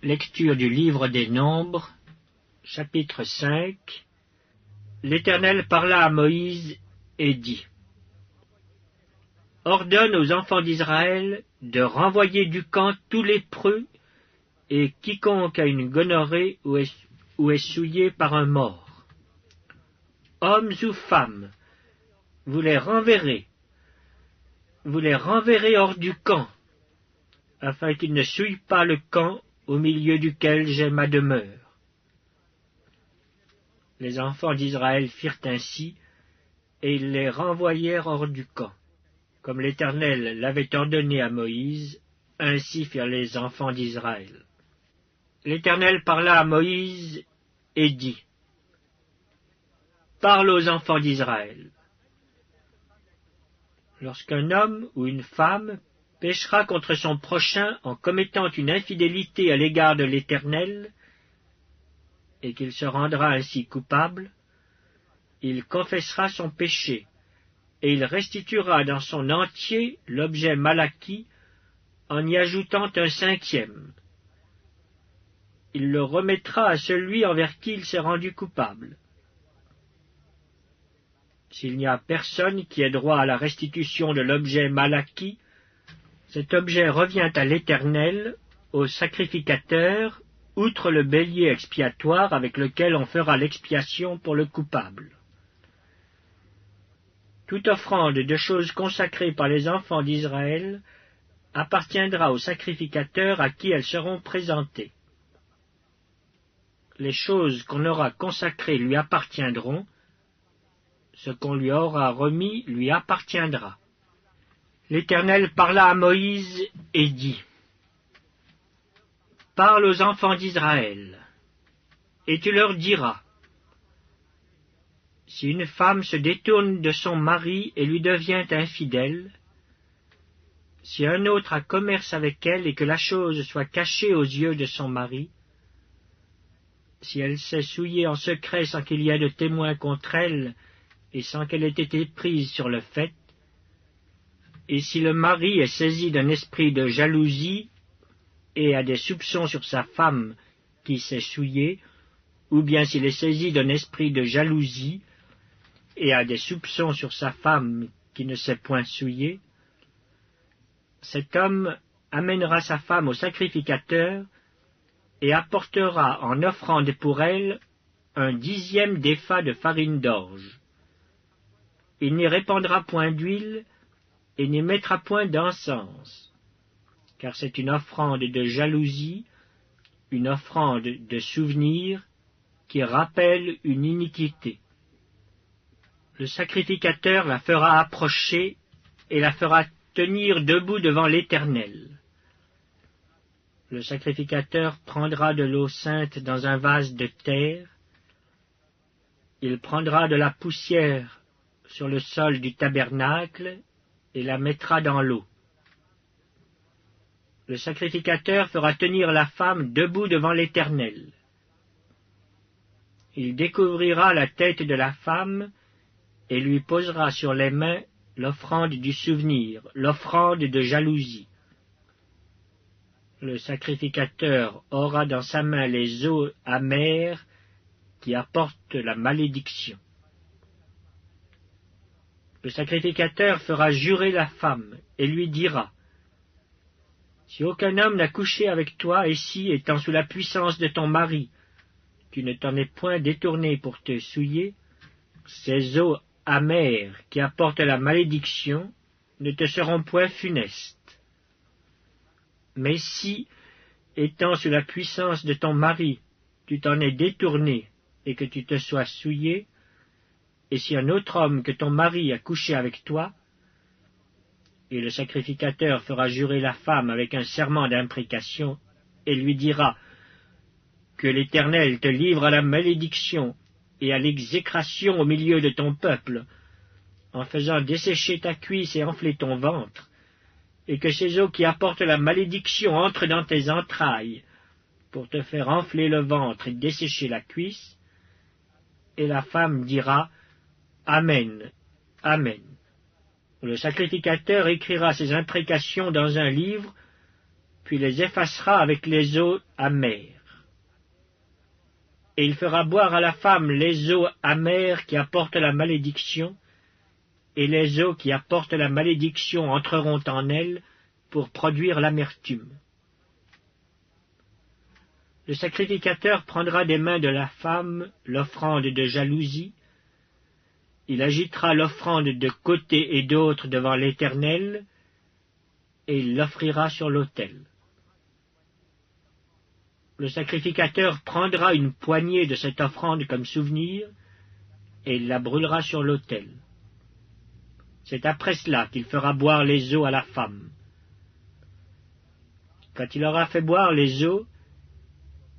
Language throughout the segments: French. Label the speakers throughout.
Speaker 1: Lecture du livre des Nombres, chapitre 5. L'Éternel parla à Moïse et dit: Ordonne aux enfants d'Israël de renvoyer du camp tous lépreux et quiconque a une gonorrhée ou est souillé par un mort. Hommes ou femmes, vous les renverrez hors du camp, afin qu'ils ne souillent pas le camp au milieu duquel j'ai ma demeure. Les enfants d'Israël firent ainsi, et ils les renvoyèrent hors du camp. Comme l'Éternel l'avait ordonné à Moïse, ainsi firent les enfants d'Israël. L'Éternel parla à Moïse et dit: Parle aux enfants d'Israël. Lorsqu'un homme ou une femme péchera contre son prochain en commettant une infidélité à l'égard de l'Éternel, et qu'il se rendra ainsi coupable, il confessera son péché, et il restituera dans son entier l'objet mal acquis, en y ajoutant un cinquième. Il le remettra à celui envers qui il s'est rendu coupable. S'il n'y a personne qui ait droit à la restitution de l'objet mal acquis, cet objet revient à l'Éternel, au sacrificateur, outre le bélier expiatoire avec lequel on fera l'expiation pour le coupable. Toute offrande de choses consacrées par les enfants d'Israël appartiendra au sacrificateur à qui elles seront présentées. Les choses qu'on aura consacrées lui appartiendront, ce qu'on lui aura remis lui appartiendra. L'Éternel parla à Moïse et dit: Parle aux enfants d'Israël, et tu leur diras: Si une femme se détourne de son mari et lui devient infidèle, si un autre a commerce avec elle et que la chose soit cachée aux yeux de son mari, si elle s'est souillée en secret sans qu'il y ait de témoin contre elle et sans qu'elle ait été prise sur le fait, et si le mari est saisi d'un esprit de jalousie et a des soupçons sur sa femme qui s'est souillée, ou bien s'il est saisi d'un esprit de jalousie et a des soupçons sur sa femme qui ne s'est point souillée, cet homme amènera sa femme au sacrificateur et apportera en offrande pour elle un 10e d'épha de farine d'orge. Il n'y répandra point d'huile et n'y mettra point d'encens, car c'est une offrande de jalousie, une offrande de souvenir qui rappelle une iniquité. Le sacrificateur la fera approcher et la fera tenir debout devant l'Éternel. Le sacrificateur prendra de l'eau sainte dans un vase de terre, il prendra de la poussière sur le sol du tabernacle et la mettra dans l'eau. Le sacrificateur fera tenir la femme debout devant l'Éternel. Il découvrira la tête de la femme et lui posera sur les mains l'offrande du souvenir, l'offrande de jalousie. Le sacrificateur aura dans sa main les eaux amères qui apportent la malédiction. Le sacrificateur fera jurer la femme et lui dira: Si aucun homme n'a couché avec toi, et si, étant sous la puissance de ton mari, tu ne t'en es point détourné pour te souiller, ces eaux amères qui apportent la malédiction ne te seront point funestes. Mais si, étant sous la puissance de ton mari, tu t'en es détourné et que tu te sois souillé, et si un autre homme que ton mari a couché avec toi, et le sacrificateur fera jurer la femme avec un serment d'imprécation, et lui dira: Que l'Éternel te livre à la malédiction et à l'exécration au milieu de ton peuple, en faisant dessécher ta cuisse et enfler ton ventre, et que ces eaux qui apportent la malédiction entrent dans tes entrailles, pour te faire enfler le ventre et dessécher la cuisse. Et la femme dira: Amen, Amen. Le sacrificateur écrira ces imprécations dans un livre, puis les effacera avec les eaux amères. Et il fera boire à la femme les eaux amères qui apportent la malédiction, et les eaux qui apportent la malédiction entreront en elle pour produire l'amertume. Le sacrificateur prendra des mains de la femme l'offrande de jalousie, il agitera l'offrande de côté et d'autre devant l'Éternel, et il l'offrira sur l'autel. Le sacrificateur prendra une poignée de cette offrande comme souvenir, et il la brûlera sur l'autel. C'est après cela qu'il fera boire les eaux à la femme. Quand il aura fait boire les eaux,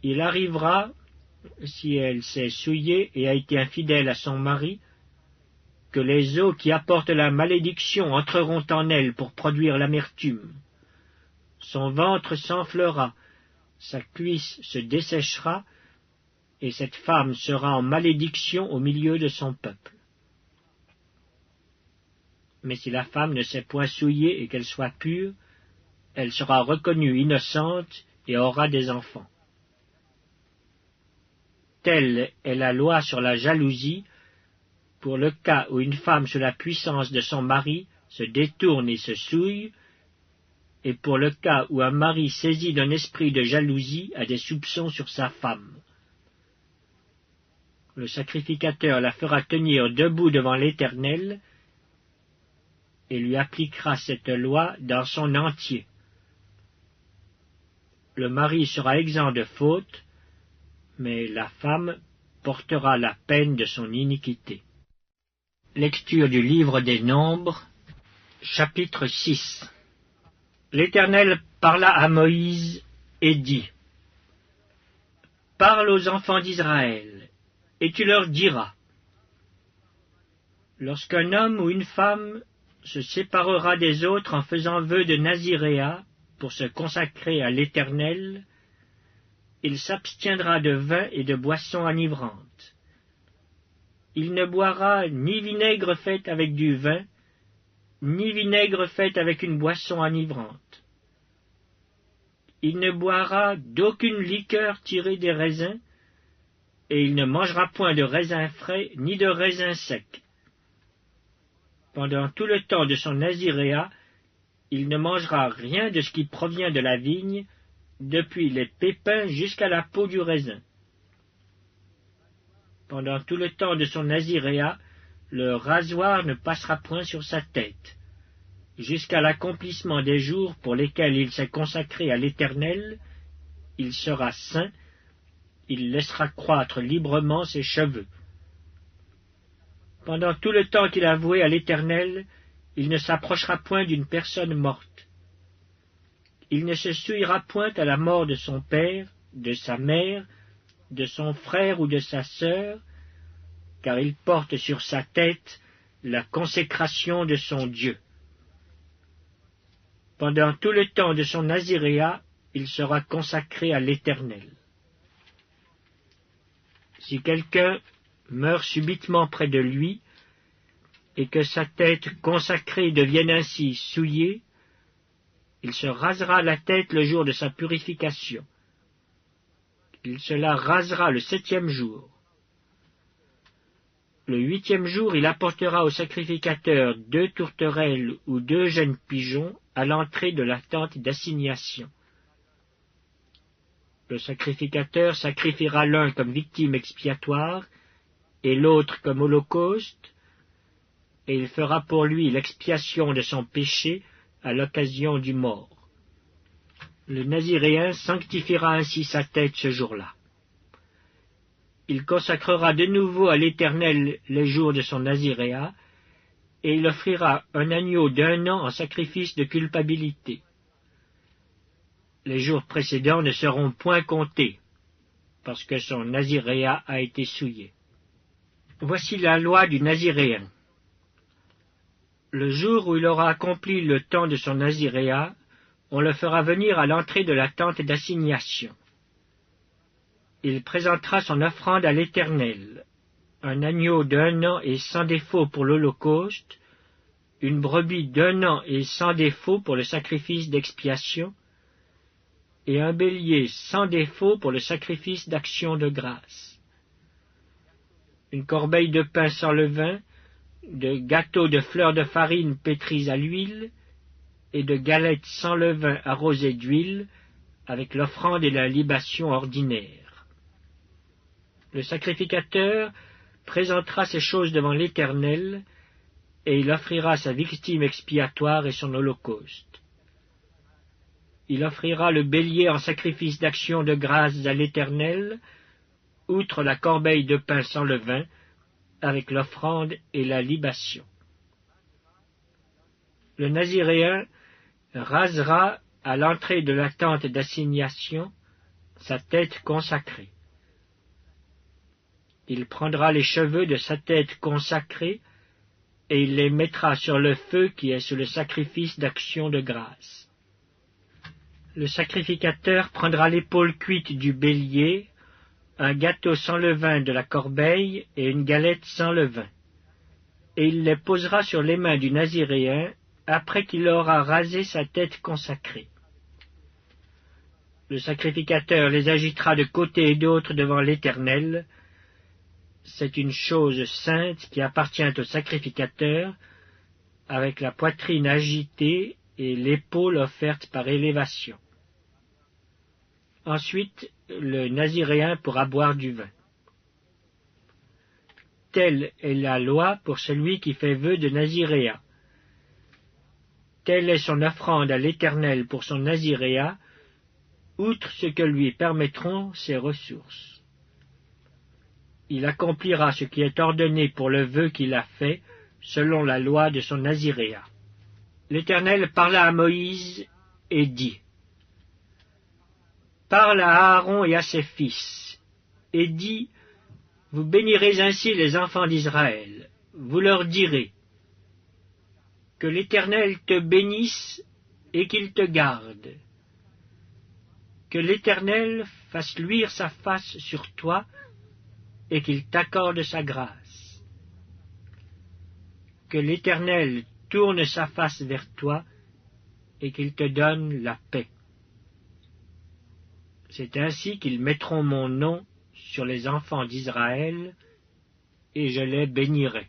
Speaker 1: il arrivera, si elle s'est souillée et a été infidèle à son mari, que les eaux qui apportent la malédiction entreront en elle pour produire l'amertume. Son ventre s'enflera, sa cuisse se desséchera, et cette femme sera en malédiction au milieu de son peuple. Mais si la femme ne s'est point souillée et qu'elle soit pure, elle sera reconnue innocente et aura des enfants. Telle est la loi sur la jalousie, pour le cas où une femme sous la puissance de son mari se détourne et se souille, et pour le cas où un mari saisi d'un esprit de jalousie a des soupçons sur sa femme. Le sacrificateur la fera tenir debout devant l'Éternel, et lui appliquera cette loi dans son entier. Le mari sera exempt de faute, mais la femme portera la peine de son iniquité. Lecture du livre des Nombres, chapitre 6. L'Éternel parla à Moïse et dit : Parle aux enfants d'Israël, et tu leur diras : Lorsqu'un homme ou une femme se séparera des autres en faisant vœu de naziréat pour se consacrer à l'Éternel, il s'abstiendra de vin et de boissons enivrantes. Il ne boira ni vinaigre fait avec du vin, ni vinaigre fait avec une boisson enivrante. Il ne boira d'aucune liqueur tirée des raisins, et il ne mangera point de raisins frais ni de raisins secs. Pendant tout le temps de son naziréat, il ne mangera rien de ce qui provient de la vigne, depuis les pépins jusqu'à la peau du raisin. Pendant tout le temps de son naziréat, le rasoir ne passera point sur sa tête, jusqu'à l'accomplissement des jours pour lesquels il s'est consacré à l'Éternel, il sera saint, il laissera croître librement ses cheveux. Pendant tout le temps qu'il a voué à l'Éternel, il ne s'approchera point d'une personne morte. Il ne se souillera point à la mort de son père, de sa mère, de son frère ou de sa sœur, car il porte sur sa tête la consécration de son Dieu. Pendant tout le temps de son naziréat, il sera consacré à l'Éternel. Si quelqu'un meurt subitement près de lui, et que sa tête consacrée devienne ainsi souillée, il se rasera la tête le jour de sa purification. Il se la rasera le 7e jour. Le 8e jour, il apportera au sacrificateur 2 tourterelles ou 2 jeunes pigeons à l'entrée de la tente d'assignation. Le sacrificateur sacrifiera l'un comme victime expiatoire et l'autre comme holocauste, et il fera pour lui l'expiation de son péché à l'occasion du mort. Le naziréen sanctifiera ainsi sa tête ce jour-là. Il consacrera de nouveau à l'Éternel les jours de son naziréat, et il offrira un agneau d'1 an en sacrifice de culpabilité. Les jours précédents ne seront point comptés, parce que son naziréat a été souillé. Voici la loi du naziréen. Le jour où il aura accompli le temps de son naziréat, on le fera venir à l'entrée de la tente d'assignation. Il présentera son offrande à l'Éternel, un agneau d'1 an et sans défaut pour l'holocauste, une brebis d'1 an et sans défaut pour le sacrifice d'expiation, et un bélier sans défaut pour le sacrifice d'action de grâce. Une corbeille de pain sans levain, de gâteaux de fleurs de farine pétries à l'huile, et de galettes sans levain arrosées d'huile, avec l'offrande et la libation ordinaire. Le sacrificateur présentera ces choses devant l'Éternel, et il offrira sa victime expiatoire et son holocauste. Il offrira le bélier en sacrifice d'action de grâce à l'Éternel, outre la corbeille de pain sans levain, avec l'offrande et la libation. Le Naziréen rasera à l'entrée de la tente d'assignation sa tête consacrée. Il prendra les cheveux de sa tête consacrée et il les mettra sur le feu qui est sur le sacrifice d'action de grâce. Le sacrificateur prendra l'épaule cuite du bélier, un gâteau sans levain de la corbeille et une galette sans levain, et il les posera sur les mains du Naziréen après qu'il aura rasé sa tête consacrée. Le sacrificateur les agitera de côté et d'autre devant l'Éternel. C'est une chose sainte qui appartient au sacrificateur, avec la poitrine agitée et l'épaule offerte par élévation. Ensuite, le Naziréen pourra boire du vin. Telle est la loi pour celui qui fait vœu de Naziréat. Telle est son offrande à l'Éternel pour son Naziréat, outre ce que lui permettront ses ressources. Il accomplira ce qui est ordonné pour le vœu qu'il a fait, selon la loi de son Naziréat. L'Éternel parla à Moïse et dit, « Parle à Aaron et à ses fils, et dis, vous bénirez ainsi les enfants d'Israël. Vous leur direz, que l'Éternel te bénisse et qu'il te garde. Que l'Éternel fasse luire sa face sur toi et qu'il t'accorde sa grâce. Que l'Éternel tourne sa face vers toi et qu'il te donne la paix. C'est ainsi qu'ils mettront mon nom sur les enfants d'Israël, et je les bénirai. »